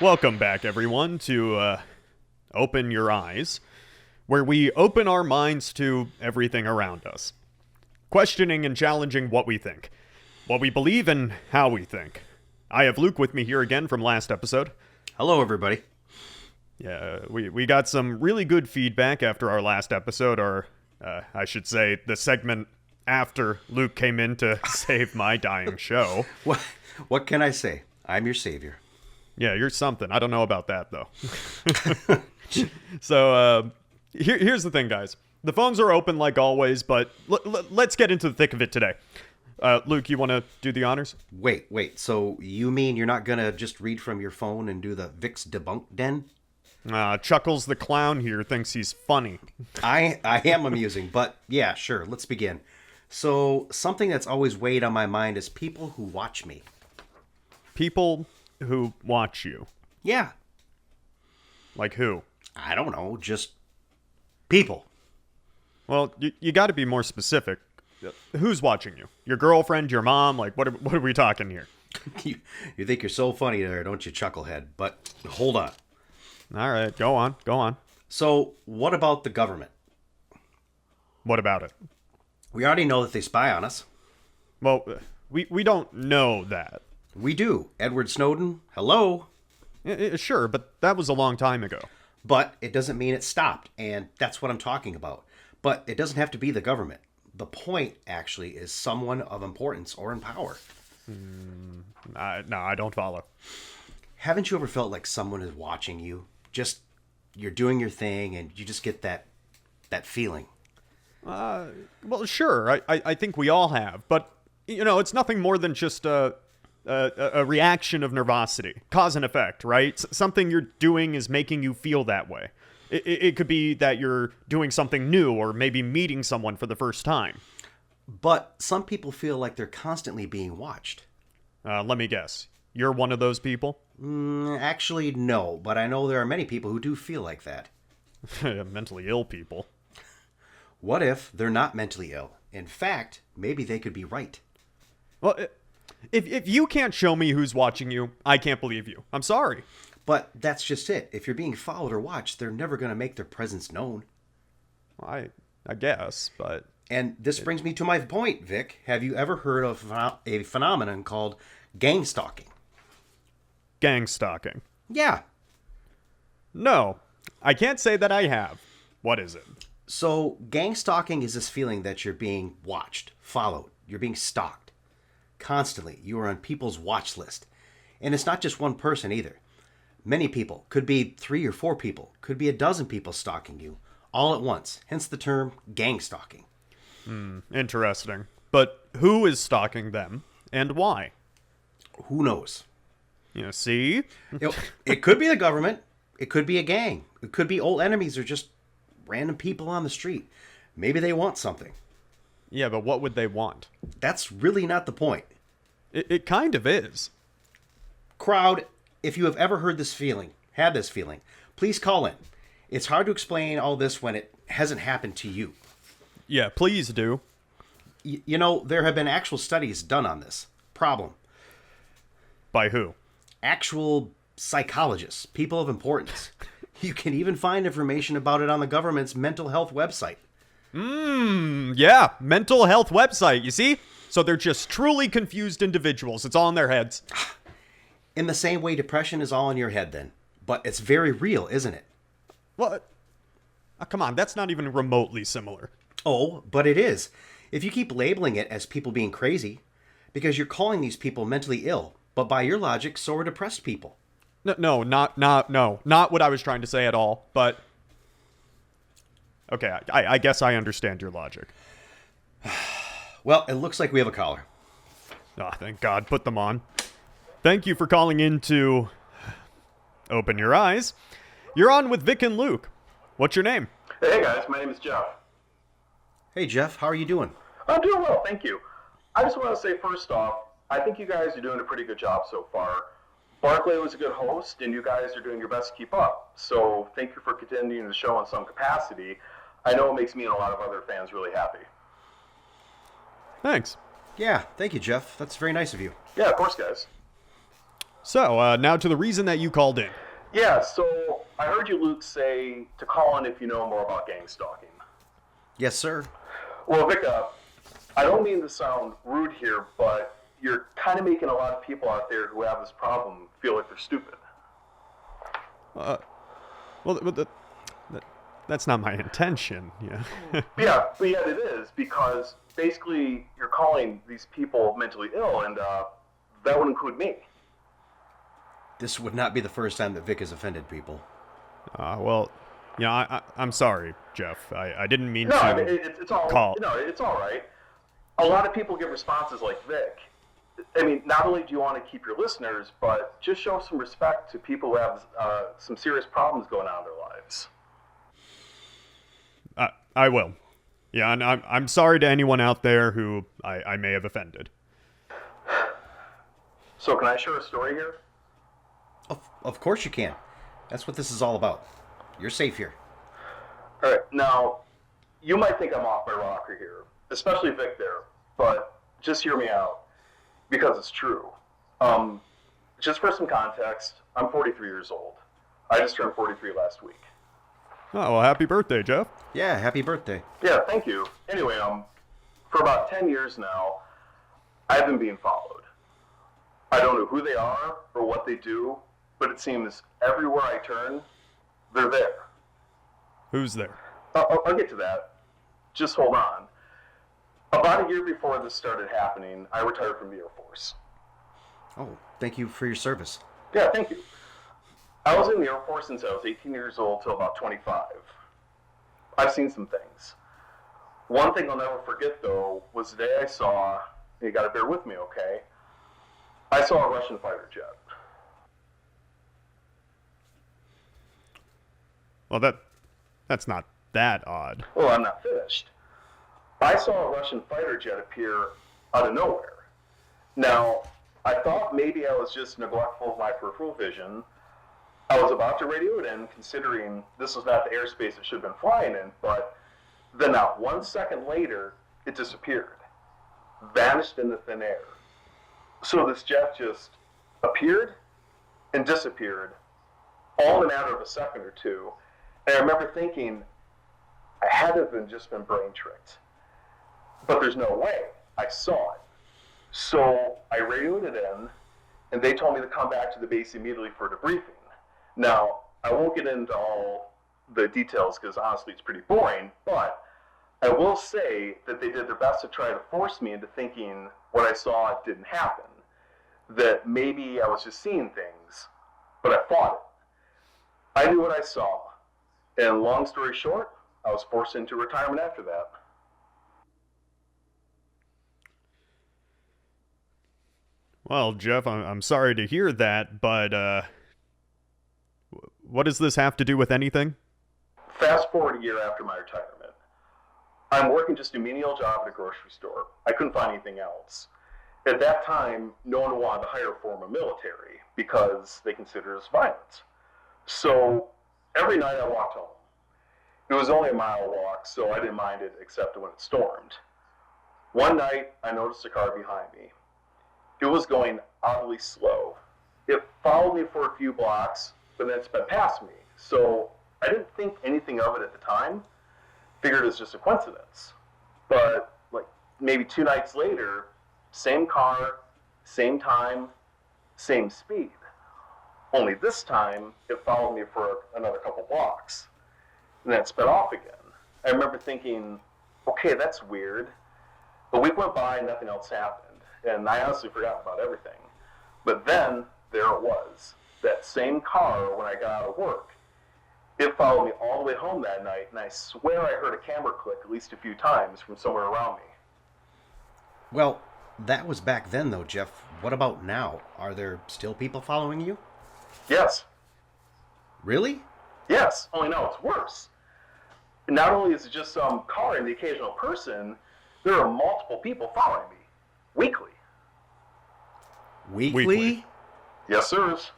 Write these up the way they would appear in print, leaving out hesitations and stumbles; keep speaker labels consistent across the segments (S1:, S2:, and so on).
S1: Welcome back, everyone, to Open Your Eyes, where we open our minds to everything around us, questioning and challenging what we think, what we believe, and how we think. I have Luke with me here again from last episode.
S2: Hello, everybody.
S1: Yeah, we got some really good feedback after our last episode, or I should say, the segment after Luke came in to save my dying show.
S2: What can I say? I'm your savior.
S1: Yeah, you're something. I don't know about that, though. So, here's the thing, guys. The phones are open like always, but let's get into the thick of it today. Luke, you want to do the honors?
S2: Wait. So you mean you're not going to just read from your phone and do the Vic's debunk den?
S1: Chuckles the clown here thinks he's funny.
S2: I am amusing, but yeah, sure. Let's begin. So something that's always weighed on my mind is people who watch me.
S1: People who watch you.
S2: Yeah.
S1: Like who?
S2: I don't know. Just people.
S1: Well, you got to be more specific. Who's watching you? Your girlfriend, your mom? Like, what are we talking here?
S2: You think you're so funny there, don't you, Chucklehead? But hold on.
S1: All right, go on.
S2: So what about the government?
S1: What about it?
S2: We already know that they spy on us.
S1: Well, we don't know that.
S2: We do. Edward Snowden, hello.
S1: Sure, but that was a long time ago.
S2: But it doesn't mean it stopped, and that's what I'm talking about. But it doesn't have to be the government. The point, actually, is someone of importance or in power.
S1: No, I don't follow.
S2: Haven't you ever felt like someone is watching you? Just, you're doing your thing, and you just get that feeling.
S1: Well, sure, I think we all have. But, it's nothing more than just a reaction of nervosity. Cause and effect, right? Something you're doing is making you feel that way. It could be that you're doing something new or maybe meeting someone for the first time.
S2: But some people feel like they're constantly being watched.
S1: Let me guess. You're one of those people?
S2: Actually, no. But I know there are many people who do feel like that.
S1: Mentally ill people.
S2: What if they're not mentally ill? In fact, maybe they could be right.
S1: Well, if you can't show me who's watching you, I can't believe you. I'm sorry.
S2: But that's just it. If you're being followed or watched, they're never going to make their presence known.
S1: I guess, but...
S2: And this brings me to my point, Vic. Have you ever heard of a phenomenon called gang stalking?
S1: Gang stalking?
S2: Yeah.
S1: No, I can't say that I have. What is it?
S2: So, gang stalking is this feeling that you're being watched, followed, you're being stalked. Constantly, you are on people's watch list. And it's not just one person either. Many people, could be 3 or 4 people, could be a dozen people stalking you, all at once, hence the term gang stalking.
S1: Interesting. But who is stalking them, and why?
S2: Who knows?
S1: See?
S2: It could be the government, it could be a gang, it could be old enemies or just random people on the street. Maybe they want something.
S1: Yeah, but what would they want?
S2: That's really not the point.
S1: It kind of is.
S2: Crowd, if you have ever had this feeling, please call in. It's hard to explain all this when it hasn't happened to you.
S1: Yeah, please do.
S2: There have been actual studies done on this problem.
S1: By who?
S2: Actual psychologists, people of importance. You can even find information about it on the government's mental health website.
S1: Yeah, mental health website, you see? So they're just truly confused individuals. It's all in their heads.
S2: In the same way depression is all in your head then. But it's very real, isn't it?
S1: What? Come on, that's not even remotely similar.
S2: Oh, but it is. If you keep labeling it as people being crazy, because you're calling these people mentally ill, but by your logic, so are depressed people.
S1: No, not what I was trying to say at all, but... Okay, I guess I understand your logic.
S2: Well, it looks like we have a caller.
S1: Oh, thank God. Put them on. Thank you for calling in to Open Your Eyes. You're on with Vic and Luke. What's your name?
S3: Hey guys, my name is Jeff.
S2: Hey Jeff, how are you doing?
S3: I'm doing well, thank you. I just want to say first off, I think you guys are doing a pretty good job so far. Barclay was a good host, and you guys are doing your best to keep up. So thank you for continuing the show in some capacity. I know it makes me and a lot of other fans really happy.
S1: Thanks.
S2: Yeah, thank you, Jeff. That's very nice of you.
S3: Yeah, of course, guys.
S1: So, now to the reason that you called in.
S3: Yeah, so I heard you, Luke, say to call in if you know more about gang stalking.
S2: Yes, sir.
S3: Well, Vic, I don't mean to sound rude here, but you're kind of making a lot of people out there who have this problem feel like they're stupid.
S1: That's not my intention. Yeah.
S3: Yeah, but yet it is, because basically you're calling these people mentally ill, and that would include me.
S2: This would not be the first time that Vic has offended people.
S1: Well, I'm sorry, Jeff. I didn't mean
S3: No,
S1: to
S3: I mean, it's all
S1: call.
S3: No, it's all right. A lot of people give responses like Vic. I mean, not only do you want to keep your listeners, but just show some respect to people who have some serious problems going on in their lives.
S1: I will. Yeah, and I'm sorry to anyone out there who I may have offended.
S3: So can I share a story here?
S2: Of course you can. That's what this is all about. You're safe here.
S3: All right, now, you might think I'm off my rocker here, especially Vic there, but just hear me out, because it's true. Just for some context, I'm 43 years old. I just turned 43 last week.
S1: Oh, well, happy birthday, Jeff.
S2: Yeah, happy birthday.
S3: Yeah, thank you. Anyway, for about 10 years now, I've been being followed. I don't know who they are or what they do, but it seems everywhere I turn, they're there.
S1: Who's there?
S3: I'll get to that. Just hold on. About a year before this started happening, I retired from the Air Force.
S2: Oh, thank you for your service.
S3: Yeah, thank you. I was in the Air Force since I was 18 years old till about 25. I've seen some things. One thing I'll never forget, though, was the day I saw, you gotta bear with me, okay? I saw a Russian fighter jet.
S1: Well, that's not that odd.
S3: Well, I'm not finished. I saw a Russian fighter jet appear out of nowhere. Now, I thought maybe I was just neglectful of my peripheral vision. I was about to radio it in, considering this was not the airspace it should have been flying in, but then not 1 second later, it disappeared. Vanished into thin air. So this jet just appeared and disappeared, all in a matter of a second or two. And I remember thinking, I had to have just been brain tricked. But there's no way. I saw it. So I radioed it in, and they told me to come back to the base immediately for a debriefing. Now, I won't get into all the details because honestly it's pretty boring, but I will say that they did their best to try to force me into thinking what I saw didn't happen. That maybe I was just seeing things, but I fought it. I knew what I saw. And long story short, I was forced into retirement after that.
S1: Well, Jeff, I'm sorry to hear that, but what does this have to do with anything?
S3: Fast forward a year after my retirement. I'm working just a menial job at a grocery store. I couldn't find anything else. At that time, no one wanted to hire a former military because they considered us violent. So every night I walked home. It was only a mile walk, so I didn't mind it except when it stormed. One night, I noticed a car behind me. It was going oddly slow. It followed me for a few blocks, but then it sped past me. So I didn't think anything of it at the time. Figured it was just a coincidence. But like maybe 2 nights later, same car, same time, same speed. Only this time, it followed me for another couple blocks. And then it sped off again. I remember thinking, okay, that's weird. A week went by and nothing else happened. And I honestly forgot about everything. But then, there it was. That same car when I got out of work. It followed me all the way home that night, and I swear I heard a camera click at least a few times from somewhere around me.
S2: Well, that was back then, though, Jeff. What about now? Are there still people following you?
S3: Yes.
S2: Really?
S3: Yes, only now it's worse. Not only is it just some car and the occasional person, there are multiple people following me. Weekly.
S2: Weekly?
S3: Yes, sirs.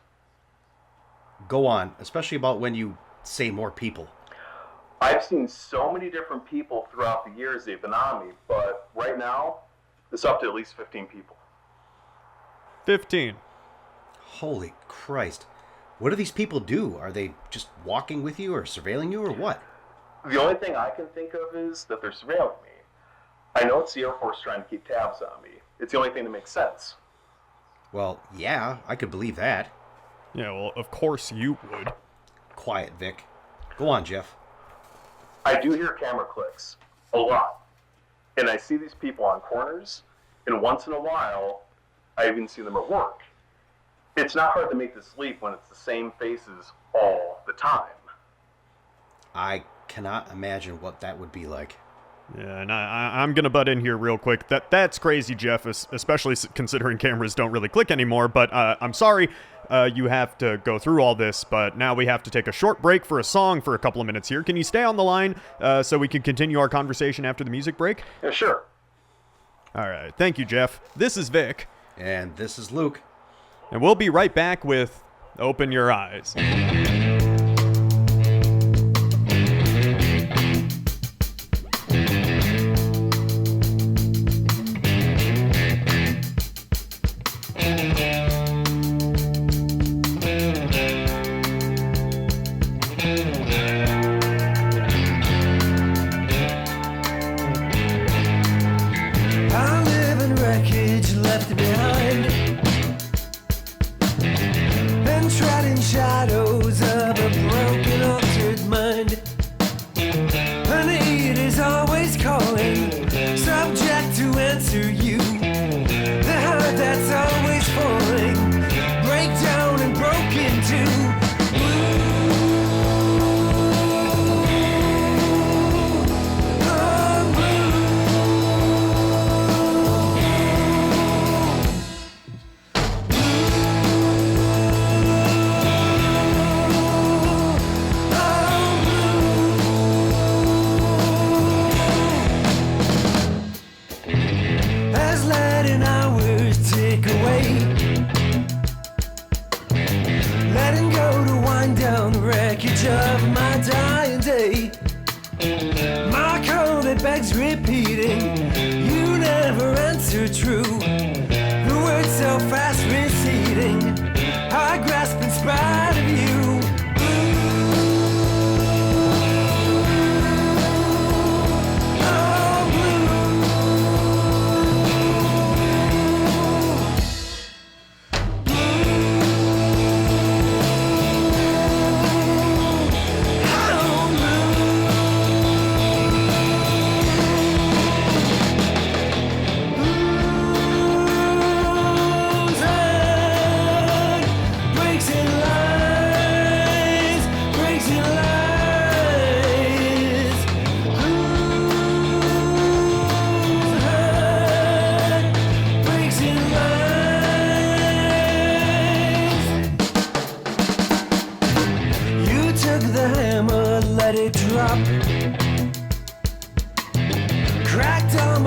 S2: Go on, especially about when you say more people.
S3: I've seen so many different people throughout the years they've been on me, but right now, it's up to at least 15 people.
S1: 15.
S2: Holy Christ. What do these people do? Are they just walking with you or surveilling you or what?
S3: The only thing I can think of is that they're surveilling me. I know it's the Air Force trying to keep tabs on me. It's the only thing that makes sense.
S2: Well, yeah, I could believe that.
S1: Yeah, well, of course you would.
S2: Quiet, Vic. Go on, Jeff.
S3: I do hear camera clicks. A lot. And I see these people on corners, and once in a while, I even see them at work. It's not hard to make this leap when it's the same faces all the time.
S2: I cannot imagine what that would be like.
S1: Yeah, and I'm going to butt in here real quick. That's crazy, Jeff, especially considering cameras don't really click anymore. But I'm sorry you have to go through all this, but now we have to take a short break for a song for a couple of minutes here. Can you stay on the line so we can continue our conversation after the music break?
S3: Yeah, sure.
S1: All right. Thank you, Jeff. This is Vic.
S2: And this is Luke.
S1: And we'll be right back with Open Your Eyes.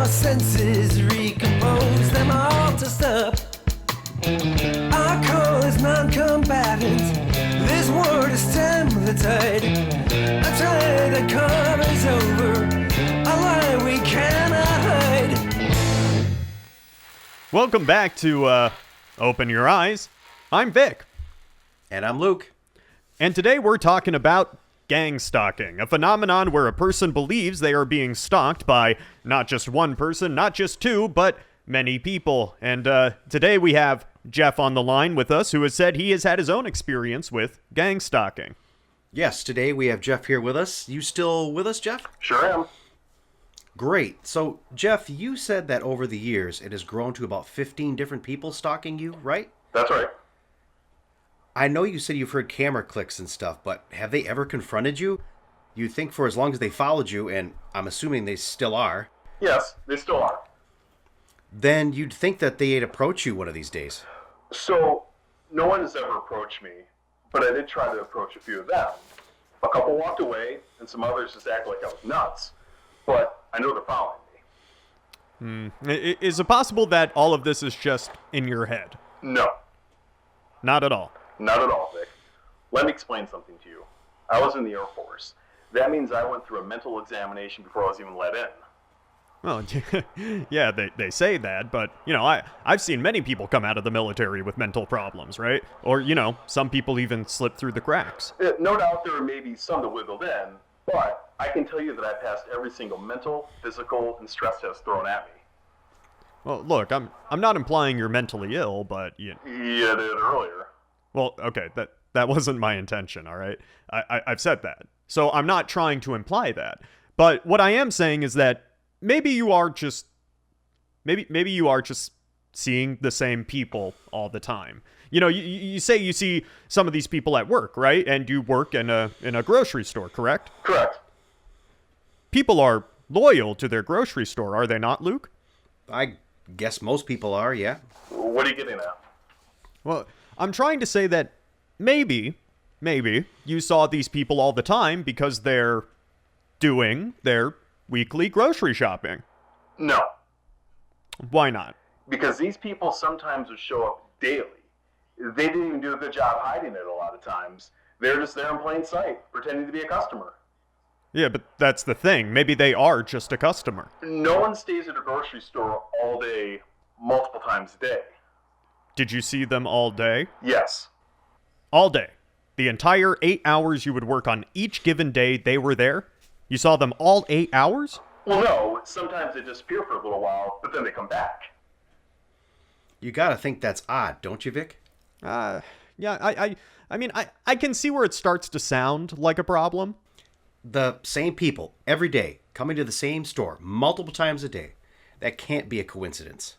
S4: Senses, recompose them all to stop. Our call is non-combatant. This war to stem the tide. A tide that covers over a lie we cannot hide.
S1: Welcome back to Open Your Eyes. I'm Vic.
S2: And I'm Luke.
S1: And today we're talking about gang stalking, a phenomenon where a person believes they are being stalked by not just one person, not just two, but many people. And today we have Jeff on the line with us, who has said he has had his own experience with gang stalking.
S2: Yes, today we have Jeff here with us. You still with us, Jeff?
S3: Sure am.
S2: Great. So, Jeff, you said that over the years it has grown to about 15 different people stalking you, right?
S3: That's right.
S2: I know you said you've heard camera clicks and stuff, but have they ever confronted you? You think for as long as they followed you, and I'm assuming they still are.
S3: Yes, they still are.
S2: Then you'd think that they'd approach you one of these days.
S3: So, no one has ever approached me, but I did try to approach a few of them. A couple walked away, and some others just acted like I was nuts. But I know they're following me.
S1: Is it possible that all of this is just in your head?
S3: No.
S1: Not at all.
S3: Not at all, Vic. Let me explain something to you. I was in the Air Force. That means I went through a mental examination before I was even let in.
S1: Well, yeah, they say that, but, I've seen many people come out of the military with mental problems, right? Or, some people even slip through the cracks.
S3: No doubt there may be some that wiggled in, but I can tell you that I passed every single mental, physical, and stress test thrown at me.
S1: Well, look, I'm not implying you're mentally ill, but
S3: You did earlier.
S1: well, okay, that wasn't my intention, all right? I've said that. So I'm not trying to imply that. But what I am saying is that maybe you are just seeing the same people all the time. You say you see some of these people at work, right? And you work in a grocery store, correct?
S3: Correct.
S1: People are loyal to their grocery store, are they not, Luke?
S2: I guess most people are, yeah.
S3: What are you getting at?
S1: Well, I'm trying to say that maybe you saw these people all the time because they're doing their weekly grocery shopping.
S3: No,
S1: Why not?
S3: because these people sometimes would show up daily. They didn't even do a good job hiding it a lot of times. They're just there in plain sight, pretending to be a customer.
S1: Yeah, but that's the thing. Maybe they are just a customer.
S3: No one stays at a grocery store all day, multiple times a day.
S1: Did you see them all day?
S3: Yes.
S1: All day. The entire 8 hours you would work on each given day, they were there? You saw them all 8 hours?
S3: Well, no, sometimes they disappear for a little while, but then they come back.
S2: You gotta think that's odd, don't you, Vic?
S1: Yeah, I mean, I can see where it starts to sound like a problem.
S2: The same people every day coming to the same store multiple times a day. That can't be a coincidence.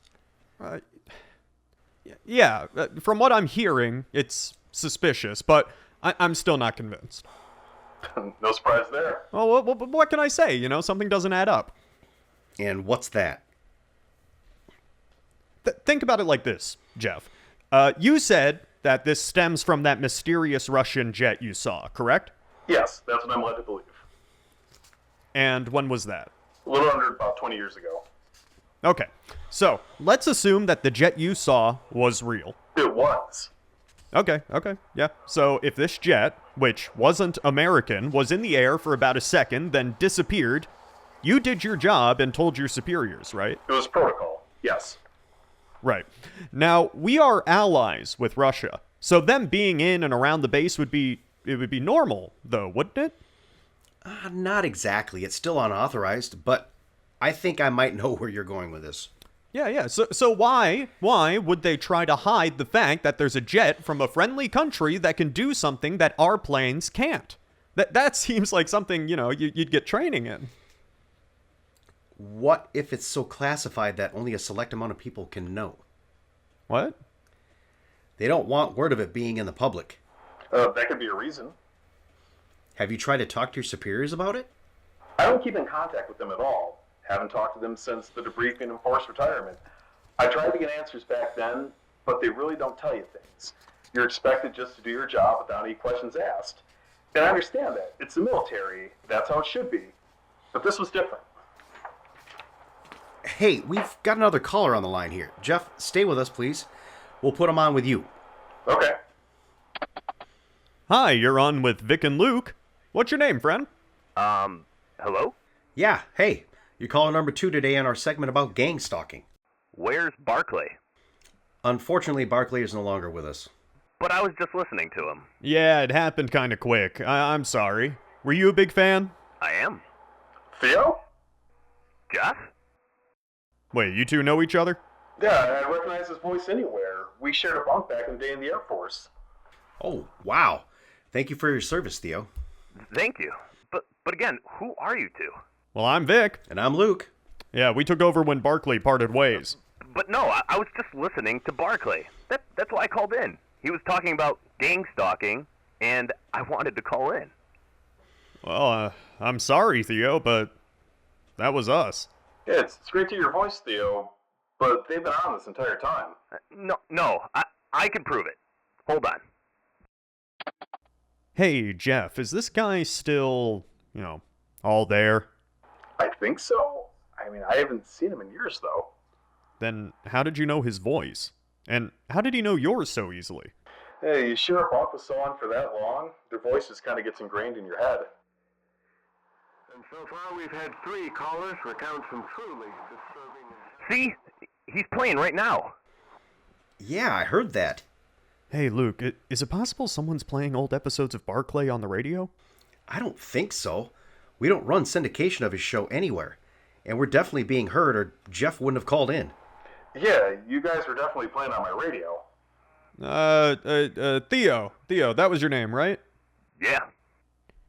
S1: Yeah, from what I'm hearing, it's suspicious, but I'm still not convinced.
S3: No surprise there.
S1: Well, what can I say? Something doesn't add up.
S2: And what's that?
S1: Think about it like this, Jeff. You said that this stems from that mysterious Russian jet you saw, correct?
S3: Yes, that's what I'm led to believe.
S1: And when was that?
S3: A little under about 20 years ago.
S1: Okay, so let's assume that the jet you saw was real.
S3: It was.
S1: Okay, yeah. So if this jet, which wasn't American, was in the air for about a second, then disappeared, you did your job and told your superiors, right?
S3: It was protocol, yes.
S1: Right. Now, we are allies with Russia, so them being in and around the base would be normal, though, wouldn't it?
S2: Not exactly. It's still unauthorized, but I think I might know where you're going with this.
S1: Yeah. So why would they try to hide the fact that there's a jet from a friendly country that can do something that our planes can't? That seems like something, you'd get training in.
S2: What if it's so classified that only a select amount of people can know?
S1: What?
S2: They don't want word of it being in the public.
S3: That could be a reason.
S2: Have you tried to talk to your superiors about it?
S3: I don't keep in contact with them at all. Haven't talked to them since the debriefing and forced retirement. I tried to get answers back then, but they really don't tell you things. You're expected just to do your job without any questions asked. And I understand that. It's the military. That's how it should be. But this was different.
S2: Hey, we've got another caller on the line here. Jeff, stay with us, please. We'll put him on with you.
S3: Okay.
S1: Hi, you're on with Vic and Luke. What's your name, friend?
S5: Hello?
S2: Yeah, hey. You're caller number 2 today on our segment about gang stalking.
S5: Where's Barclay?
S2: Unfortunately, Barclay is no longer with us.
S5: But I was just listening to him.
S1: Yeah, it happened kind of quick. I'm sorry. Were you a big fan?
S5: I am.
S3: Theo?
S5: Jeff?
S1: Wait, you two know each other?
S3: Yeah, I recognize his voice anywhere. We shared a bunk back in the day in the Air Force.
S2: Oh, wow. Thank you for your service, Theo.
S5: Thank you. But again, who are you two?
S1: Well, I'm Vic.
S2: And I'm Luke.
S1: Yeah, we took over when Barclay parted ways.
S5: But no, I was just listening to Barclay. That's why I called in. He was talking about gang stalking, and I wanted to call in.
S1: Well, I'm sorry, Theo, but that was us.
S3: Yeah, it's great to hear your voice, Theo, but they've been on this entire time.
S5: No, I can prove it. Hold on.
S1: Hey, Jeff, is this guy still, all there?
S3: I think so. I mean, I haven't seen him in years, though.
S1: Then how did you know his voice? And how did he know yours so easily?
S3: Hey, you sure a bunk with someone for that long? Their voice just kind of gets ingrained in your head.
S6: And so far we've had 3 callers recount some truly disturbing...
S5: See? He's playing right now.
S2: Yeah, I heard that.
S1: Hey, Luke, is it possible someone's playing old episodes of Barclay on the radio?
S2: I don't think so. We don't run syndication of his show anywhere. And we're definitely being heard, or Jeff wouldn't have called in.
S3: Yeah, you guys are definitely playing on my radio.
S1: Theo. Theo, that was your name, right?
S5: Yeah.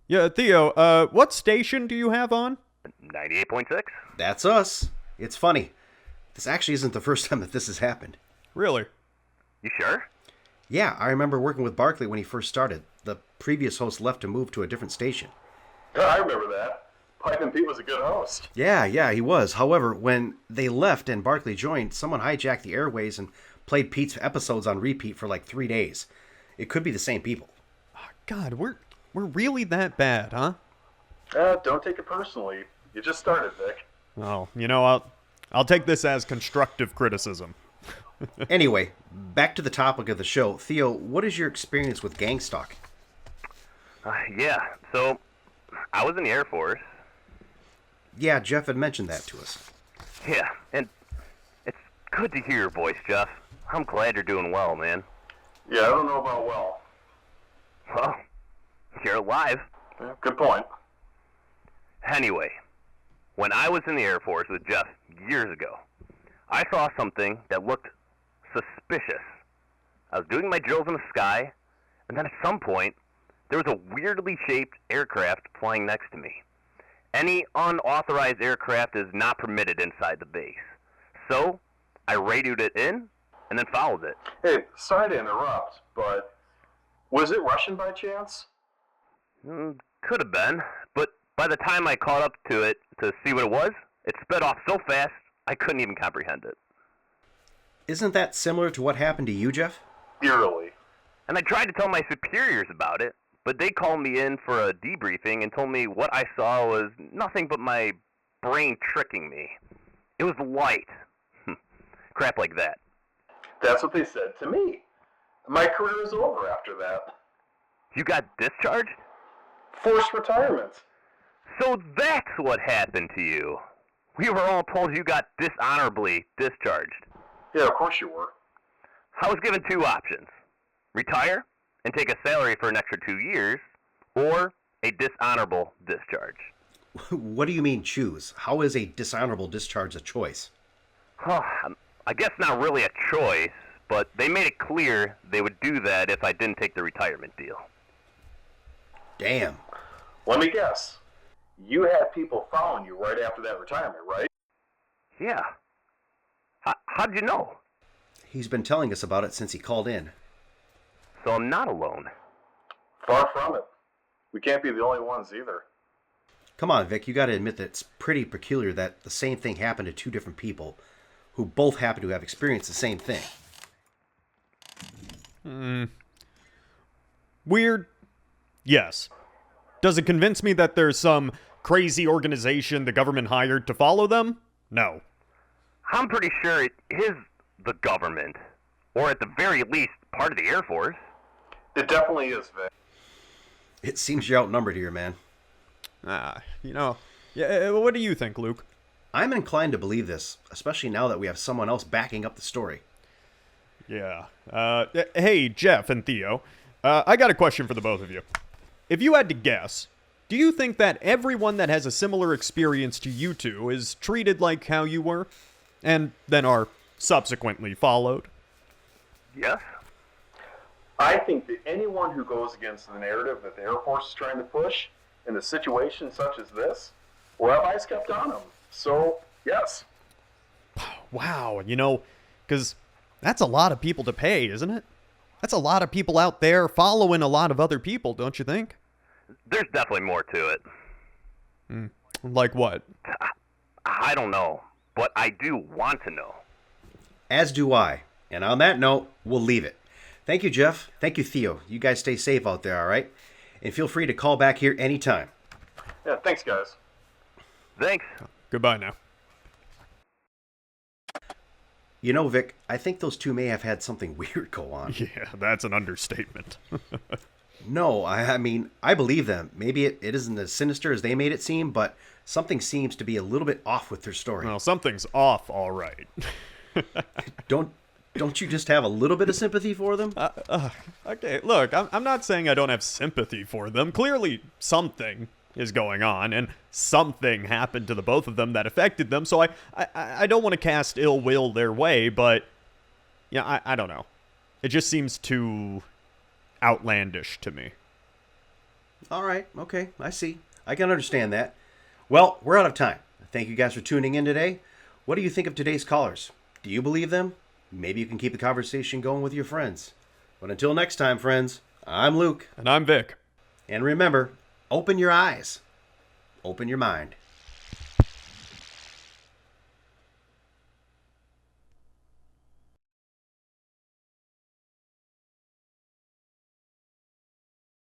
S1: Yeah, Theo, what station do you have on?
S5: 98.6?
S2: That's us. It's funny. This actually isn't the first time that this has happened.
S1: Really?
S5: You sure?
S2: Yeah, I remember working with Barclay when he first started. The previous host left to move to a different station.
S3: Yeah, I remember that. Pike Pete was a good host.
S2: Yeah, he was. However, when they left and Barclay joined, someone hijacked the airways and played Pete's episodes on repeat for like 3 days. It could be the same people.
S1: God, we're really that bad, huh?
S3: Don't take it personally. You just started, Vic.
S1: Oh, I'll take this as constructive criticism.
S2: Anyway, back to the topic of the show. Theo, what is your experience with gang stalking?
S5: Yeah, so I was in the Air Force.
S2: Yeah, Jeff had mentioned that to us.
S5: Yeah, and it's good to hear your voice, Jeff. I'm glad you're doing well, man.
S3: Yeah, I don't know about well.
S5: Well, you're alive.
S3: Yeah, good point.
S5: Anyway, when I was in the Air Force with Jeff years ago, I saw something that looked suspicious. I was doing my drills in the sky, and then at some point, there was a weirdly shaped aircraft flying next to me. Any unauthorized aircraft is not permitted inside the base. So, I radioed it in, and then followed it.
S3: Hey, sorry to interrupt, but was it Russian by chance?
S5: Could have been, but by the time I caught up to it to see what it was, it sped off so fast, I couldn't even comprehend it.
S2: Isn't that similar to what happened to you, Jeff?
S3: Eerily.
S5: And I tried to tell my superiors about it, but they called me in for a debriefing and told me what I saw was nothing but my brain tricking me. It was light. Crap like that.
S3: That's what they said to me. My career is over after that.
S5: You got discharged?
S3: Forced retirement.
S5: So that's what happened to you. We were all told you got dishonorably discharged.
S3: Yeah, of course you were.
S5: I was given 2 options. Retire and take a salary for an extra 2 years, or a dishonorable discharge.
S2: What do you mean choose? How is a dishonorable discharge a choice?
S5: I guess not really a choice, but they made it clear they would do that if I didn't take the retirement deal.
S2: Damn.
S3: Let me guess. You had people following you right after that retirement, right?
S5: Yeah. How'd you know?
S2: He's been telling us about it since he called in.
S5: So I'm not alone.
S3: Far from it. We can't be the only ones either.
S2: Come on, Vic, you gotta admit that it's pretty peculiar that the same thing happened to 2 different people who both happen to have experienced the same thing.
S1: Weird? Yes. Does it convince me that there's some crazy organization the government hired to follow them? No.
S5: I'm pretty sure it is the government, or at the very least, part of the Air Force.
S3: It definitely is, Vic.
S2: It seems you're outnumbered here, man.
S1: Yeah, what do you think, Luke?
S2: I'm inclined to believe this, especially now that we have someone else backing up the story.
S1: Yeah. Hey, Jeff and Theo, I got a question for the both of you. If you had to guess, do you think that everyone that has a similar experience to you two is treated like how you were, and then are subsequently followed?
S5: Yes?
S3: I think that anyone who goes against the narrative that the Air Force is trying to push in a situation such as this will have eyes kept on them. So, yes.
S1: Wow, because that's a lot of people to pay, isn't it? That's a lot of people out there following a lot of other people, don't you think?
S5: There's definitely more to it.
S1: Like what?
S5: I don't know, but I do want to know.
S2: As do I. And on that note, we'll leave it. Thank you, Jeff. Thank you, Theo. You guys stay safe out there, all right? And feel free to call back here anytime.
S3: Yeah, thanks, guys.
S5: Thanks.
S1: Goodbye now.
S2: You know, Vic, I think those 2 may have had something weird go on.
S1: Yeah, that's an understatement.
S2: No, I mean, I believe them. Maybe it isn't as sinister as they made it seem, but something seems to be a little bit off with their story.
S1: Well, something's off, all right.
S2: Don't you just have a little bit of sympathy for them?
S1: Okay, look, I'm not saying I don't have sympathy for them. Clearly, something is going on, and something happened to the both of them that affected them, so I don't want to cast ill will their way, but, yeah, I don't know. It just seems too outlandish to me.
S2: All right, okay, I see. I can understand that. Well, we're out of time. Thank you guys for tuning in today. What do you think of today's callers? Do you believe them? Maybe you can keep the conversation going with your friends. But until next time, friends, I'm Luke.
S1: And I'm Vic.
S2: And remember, open your eyes, open your mind.